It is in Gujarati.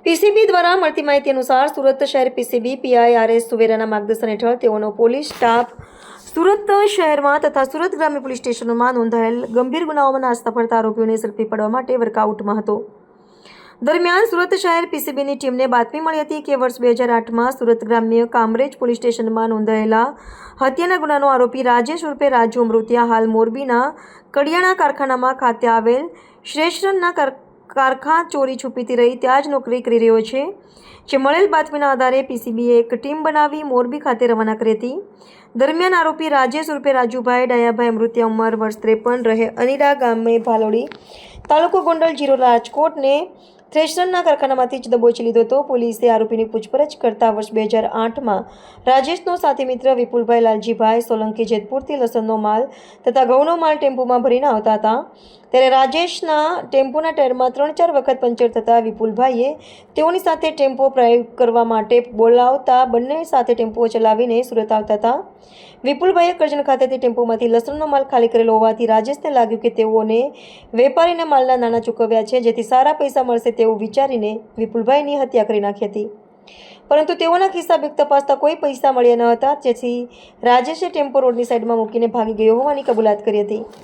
પીસીબી દ્વારા મળતી માહિતી અનુસાર સુરત શહેર પીસીબી પીઆઈ આર.એસ. સુવેરાના માર્ગદર્શન હેઠળ તેઓનો પોલીસ સ્ટાફ સુરત શહેરમાં તથા સુરત ગ્રામ્ય પોલીસ સ્ટેશનોમાં નોંધાયેલ ગંભીર ગુનાઓમાં નાસ્તા ફરતા આરોપીઓને ઝડપી પાડવા માટે વર્કઆઉટમાં હતો. દરમિયાન સુરત શહેર પીસીબીની ટીમને બાતમી મળી હતી કે વર્ષ 2008માં સુરત ગ્રામ્ય કામરેજ પોલીસ સ્ટેશનમાં નોંધાયેલા હત્યાના ગુનાનો આરોપી રાજેશ ઉર્ફે રાજુ અમૃતિયા હાલ મોરબીના કડિયાણા કારખાનામાં ખાતે આવેલ શ્રેષ્ઠના કારખા ચોરી છુપીથી રહી ત્યાં જ નોકરી કરી રહ્યો છે. જે મળેલ બાતમીના આધારે પીસીબીએ એક ટીમ બનાવી મોરબી ખાતે રવાના કરી હતી. દરમિયાન આરોપી રાજેશ ઉર્ફે રાજુભાઈ ડાયાભાઈ અમૃતિયા ઉંમર વર્ષ 53 રહે અનીડા ગામે ભાલોડી તાલુકો ગોંડલ જિલ્લો રાજકોટને થ્રેશરના કારખાનામાંથી જ દબોચી લીધો હતો. પોલીસે આરોપીની પૂછપરછ કરતા વર્ષ 2008માં રાજેશનો સાથી મિત્ર વિપુલભાઈ લાલજીભાઈ સોલંકી જેતપુરથી લસણનો માલ તથા ઘઉંનો માલ ટેમ્પોમાં ભરીને આવતા હતા. ત્યારે રાજેશના ટેમ્પોના ટાયરમાં 3-4 વખત પંચર થતાં વિપુલભાઈએ તેઓની સાથે ટેમ્પો ડ્રાઈવ કરવા માટે બોલાવતા બંને સાથે ટેમ્પો ચલાવીને સુરત આવતા હતા. વિપુલભાઈએ કરજણ ખાતેથી ટેમ્પોમાંથી લસણનો માલ ખાલી કરેલો હોવાથી રાજેશને લાગ્યું કે તેઓને વેપારીને માલના નાણાં ચૂકવ્યા છે, જેથી સારા પૈસા મળશે તેવું વિચારીને વિપુલભાઈની હત્યા કરી નાખી હતી. પરંતુ તેઓના ખિસ્સા બેગ તપાસતા કોઈ પૈસા મળ્યા ન હતા, જેથી રાજેશે ટેમ્પો રોડની સાઈડમાં મૂકીને ભાગી ગયો હોવાની કબૂલાત કરી હતી.